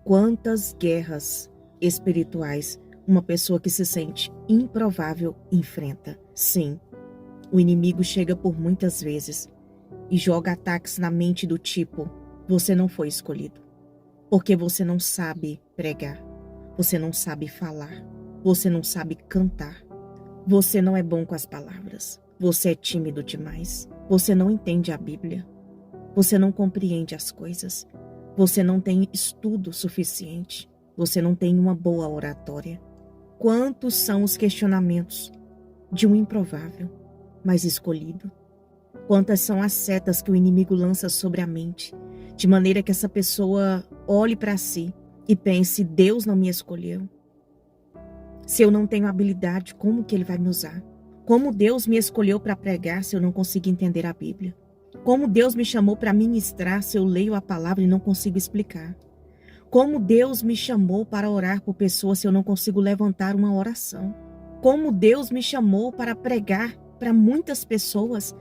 Quantas guerras espirituais uma pessoa que se sente improvável enfrenta? Sim, o inimigo chega por muitas vezes e joga ataques na mente do tipo: você não foi escolhido, porque você não sabe pregar, você não sabe falar, você não sabe cantar, você não é bom com as palavras, você é tímido demais, você não entende a Bíblia, você não compreende as coisas, você não tem estudo suficiente, você não tem uma boa oratória. Quantos são os questionamentos de um improvável, mas escolhido? Quantas são as setas que o inimigo lança sobre a mente, de maneira que essa pessoa olhe para si e pense: Deus não me escolheu. Se eu não tenho habilidade, como que Ele vai me usar? Como Deus me escolheu para pregar se eu não consigo entender a Bíblia? Como Deus me chamou para ministrar se eu leio a palavra e não consigo explicar? Como Deus me chamou para orar por pessoas se eu não consigo levantar uma oração? Como Deus me chamou para pregar para muitas pessoas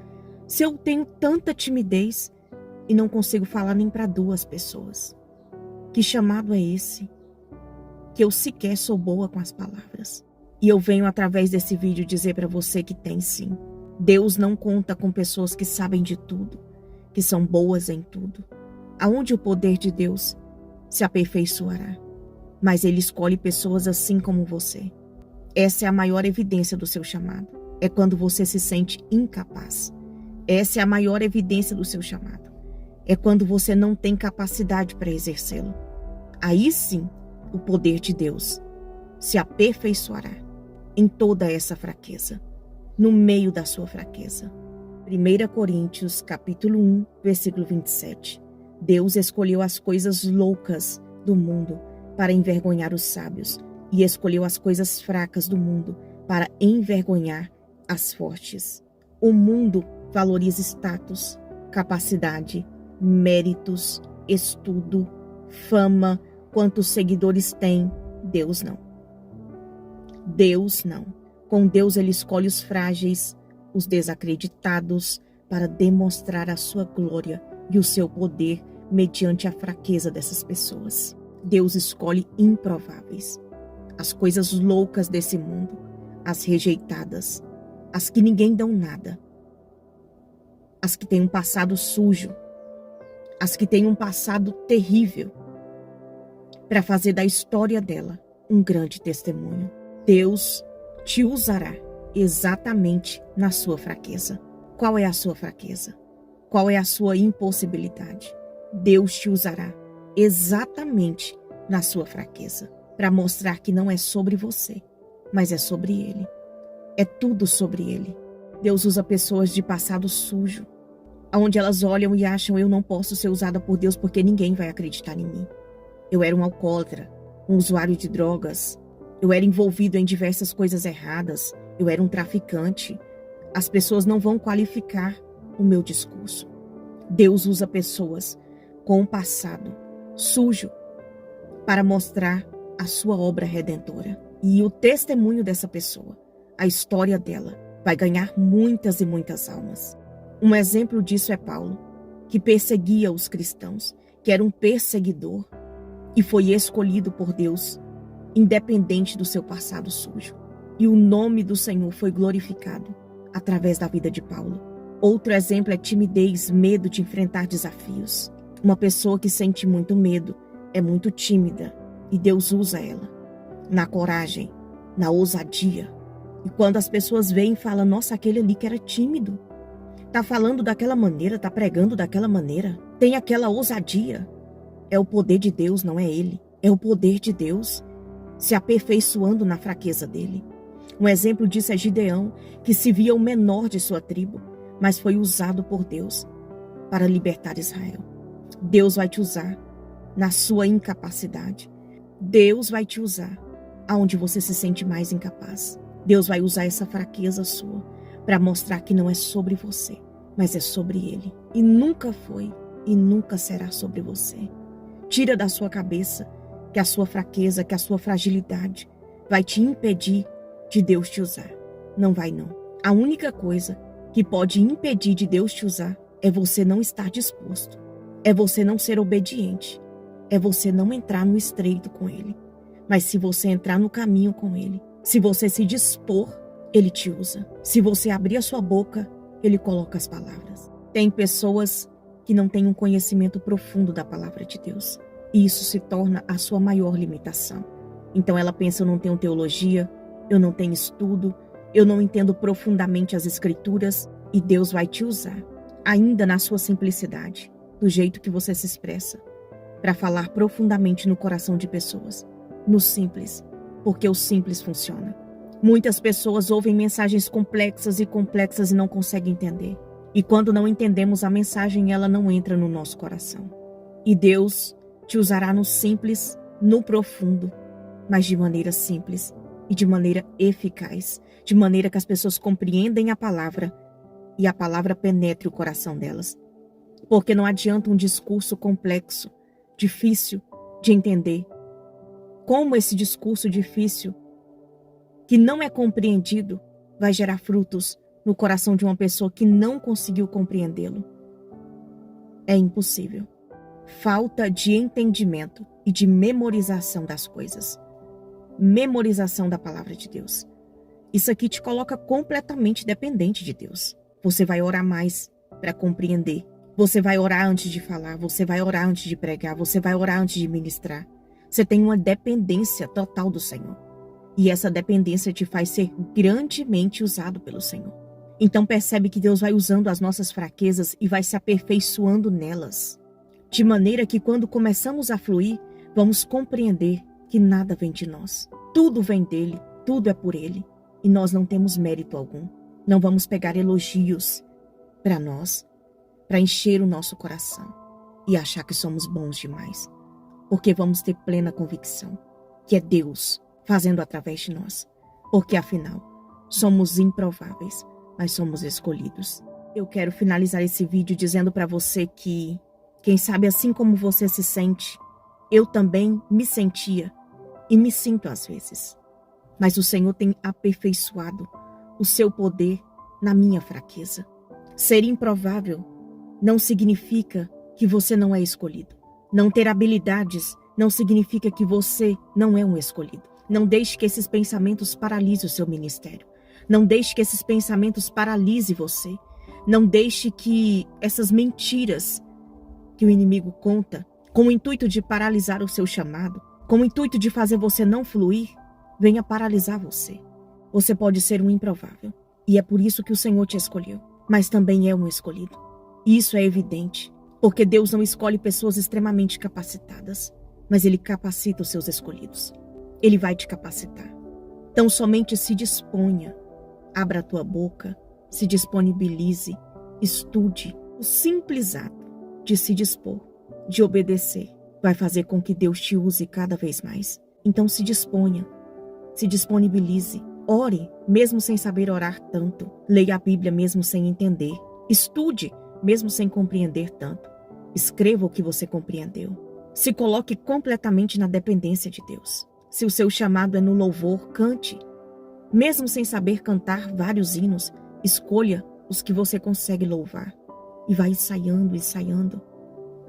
se eu tenho tanta timidez e não consigo falar nem para 2 pessoas? Que chamado é esse? Que eu sequer sou boa com as palavras. E eu venho através desse vídeo dizer para você que tem sim. Deus não conta com pessoas que sabem de tudo, que são boas em tudo. Aonde o poder de Deus se aperfeiçoará? Mas Ele escolhe pessoas assim como você. Essa é a maior evidência do seu chamado. É quando você se sente incapaz. Essa é a maior evidência do seu chamado. É quando você não tem capacidade para exercê-lo. Aí sim, o poder de Deus se aperfeiçoará em toda essa fraqueza, no meio da sua fraqueza. 1 Coríntios capítulo 1, versículo 27. Deus escolheu as coisas loucas do mundo para envergonhar os sábios, e escolheu as coisas fracas do mundo para envergonhar as fortes. O mundo valoriza status, capacidade, méritos, estudo, fama, quantos seguidores tem. Deus não. Deus não. Com Deus Ele escolhe os frágeis, os desacreditados, para demonstrar a sua glória e o seu poder mediante a fraqueza dessas pessoas. Deus escolhe improváveis, as coisas loucas desse mundo, as rejeitadas, as que ninguém dão nada, as que têm um passado sujo, as que têm um passado terrível, para fazer da história dela um grande testemunho. Deus te usará exatamente na sua fraqueza. Qual é a sua fraqueza? Qual é a sua impossibilidade? Deus te usará exatamente na sua fraqueza, para mostrar que não é sobre você, mas é sobre Ele. É tudo sobre Ele. Deus usa pessoas de passado sujo, onde elas olham e acham: eu não posso ser usada por Deus porque ninguém vai acreditar em mim. Eu era um alcoólatra, um usuário de drogas, eu era envolvido em diversas coisas erradas, eu era um traficante. As pessoas não vão qualificar o meu discurso. Deus usa pessoas com um passado sujo para mostrar a sua obra redentora. E o testemunho dessa pessoa, a história dela, vai ganhar muitas e muitas almas. Um exemplo disso é Paulo, que perseguia os cristãos, que era um perseguidor e foi escolhido por Deus, independente do seu passado sujo. E o nome do Senhor foi glorificado através da vida de Paulo. Outro exemplo é timidez, medo de enfrentar desafios. Uma pessoa que sente muito medo é muito tímida e Deus usa ela na coragem, na ousadia. E quando as pessoas veem e falam: nossa, aquele ali que era tímido, tá falando daquela maneira, tá pregando daquela maneira, tem aquela ousadia. É o poder de Deus, não é ele. É o poder de Deus se aperfeiçoando na fraqueza dele. Um exemplo disso é Gideão, que se via o menor de sua tribo, mas foi usado por Deus para libertar Israel. Deus vai te usar na sua incapacidade. Deus vai te usar aonde você se sente mais incapaz. Deus vai usar essa fraqueza sua para mostrar que não é sobre você, mas é sobre Ele. E nunca foi e nunca será sobre você. Tira da sua cabeça que a sua fraqueza, que a sua fragilidade vai te impedir de Deus te usar. Não vai não. A única coisa que pode impedir de Deus te usar é você não estar disposto. É você não ser obediente. é você não entrar no estreito com Ele. Mas se você entrar no caminho com Ele, se você se dispor, Ele te usa. Se você abrir a sua boca, Ele coloca as palavras. Tem pessoas que não têm um conhecimento profundo da palavra de Deus. E isso se torna a sua maior limitação. Então ela pensa, eu não tenho teologia, eu não tenho estudo, eu não entendo profundamente as escrituras, e Deus vai te usar, ainda na sua simplicidade, do jeito que você se expressa, para falar profundamente no coração de pessoas, no simples, porque o simples funciona. Muitas pessoas ouvem mensagens complexas e não conseguem entender. E quando não entendemos a mensagem, ela não entra no nosso coração. E Deus te usará no simples, no profundo, mas de maneira simples e de maneira eficaz, de maneira que as pessoas compreendem a palavra e a palavra penetre o coração delas. Porque não adianta um discurso complexo, difícil de entender. Como esse discurso difícil, que não é compreendido, vai gerar frutos no coração de uma pessoa que não conseguiu compreendê-lo? É impossível. Falta de entendimento e de memorização das coisas. Memorização da palavra de Deus. Isso aqui te coloca completamente dependente de Deus. Você vai orar mais para compreender. Você vai orar antes de falar. Você vai orar antes de pregar. Você vai orar antes de ministrar. Você tem uma dependência total do Senhor. E essa dependência te faz ser grandemente usado pelo Senhor. Então percebe que Deus vai usando as nossas fraquezas e vai se aperfeiçoando nelas. De maneira que quando começamos a fluir, vamos compreender que nada vem de nós. Tudo vem dele, tudo é por ele. E nós não temos mérito algum. Não vamos pegar elogios para nós, para encher o nosso coração e achar que somos bons demais. Porque vamos ter plena convicção que é Deus fazendo através de nós. Porque afinal, somos improváveis, mas somos escolhidos. Eu quero finalizar esse vídeo dizendo para você que, quem sabe assim como você se sente, eu também me sentia e me sinto às vezes. Mas o Senhor tem aperfeiçoado o seu poder na minha fraqueza. Ser improvável não significa que você não é escolhido. Não ter habilidades não significa que você não é um escolhido. Não deixe que esses pensamentos paralisem o seu ministério. Não deixe que esses pensamentos paralisem você. Não deixe que essas mentiras que o inimigo conta, com o intuito de paralisar o seu chamado, com o intuito de fazer você não fluir, venha paralisar você. Você pode ser um improvável. E é por isso que o Senhor te escolheu. Mas também é um escolhido. Isso é evidente. Porque Deus não escolhe pessoas extremamente capacitadas. Mas Ele capacita os seus escolhidos. Ele vai te capacitar. Então somente se disponha. Abra a tua boca. Se disponibilize. Estude. O simples ato de se dispor, de obedecer, vai fazer com que Deus te use cada vez mais. Então se disponha. Se disponibilize. Ore, mesmo sem saber orar tanto. Leia a Bíblia mesmo sem entender. Estude, mesmo sem compreender tanto. Escreva o que você compreendeu. Se coloque completamente na dependência de Deus. Se o seu chamado é no louvor, cante. Mesmo sem saber cantar vários hinos, escolha os que você consegue louvar. E vai ensaiando,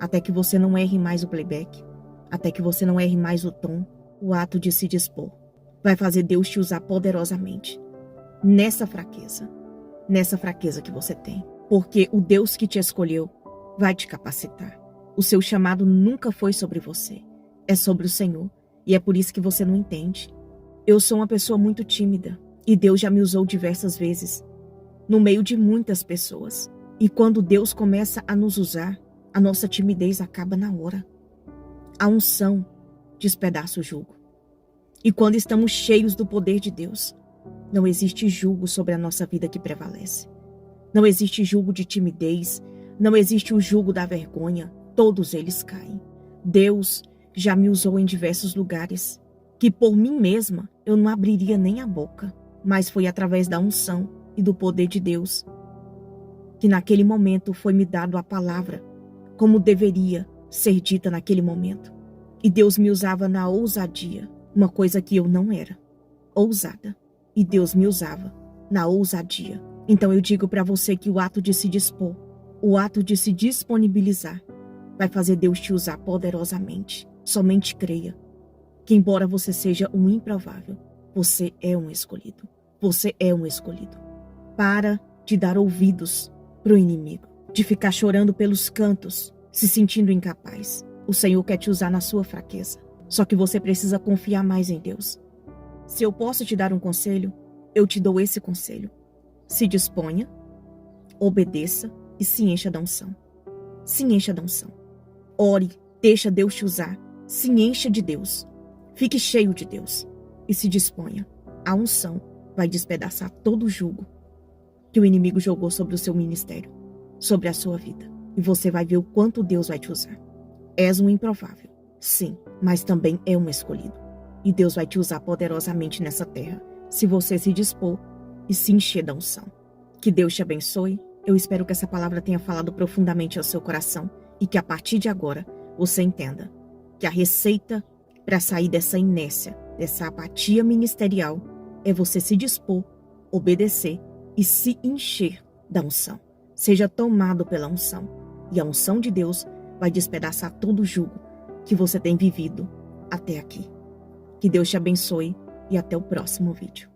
até que você não erre mais o playback. Até que você não erre mais o tom, o ato de se dispor. Vai fazer Deus te usar poderosamente. Nessa fraqueza que você tem. Porque o Deus que te escolheu vai te capacitar. O seu chamado nunca foi sobre você. É sobre o Senhor. E é por isso que você não entende. Eu sou uma pessoa muito tímida. E Deus já me usou diversas vezes. No meio de muitas pessoas. E quando Deus começa a nos usar, a nossa timidez acaba na hora. A unção despedaça o jugo. E quando estamos cheios do poder de Deus, não existe jugo sobre a nossa vida que prevalece. Não existe jugo de timidez, não existe o jugo da vergonha, todos eles caem. Deus já me usou em diversos lugares, que por mim mesma eu não abriria nem a boca, mas foi através da unção e do poder de Deus, que naquele momento foi me dado a palavra, como deveria ser dita naquele momento. E Deus me usava na ousadia, uma coisa que eu não era, ousada. E Deus me usava na ousadia. Então eu digo para você que o ato de se dispor, o ato de se disponibilizar, vai fazer Deus te usar poderosamente. Somente creia que, embora você seja um improvável, você é um escolhido. Você é um escolhido. Para de dar ouvidos para o inimigo, de ficar chorando pelos cantos, se sentindo incapaz. O Senhor quer te usar na sua fraqueza. Só que você precisa confiar mais em Deus. Se eu posso te dar um conselho, eu te dou esse conselho. Se disponha, obedeça e se encha da unção. Se encha da unção. Ore, deixa Deus te usar. Se encha de Deus. Fique cheio de Deus e se disponha. A unção vai despedaçar todo o jugo que o inimigo jogou sobre o seu ministério, sobre a sua vida. E você vai ver o quanto Deus vai te usar. És um improvável, sim, mas também é um escolhido. E Deus vai te usar poderosamente nessa terra, se você se dispor e se encher da unção. Que Deus te abençoe. Eu espero que essa palavra tenha falado profundamente ao seu coração e que a partir de agora você entenda que a receita para sair dessa inércia, dessa apatia ministerial, é você se dispor, obedecer e se encher da unção. Seja tomado pela unção. E a unção de Deus vai despedaçar todo o jugo que você tem vivido até aqui. Que Deus te abençoe e até o próximo vídeo.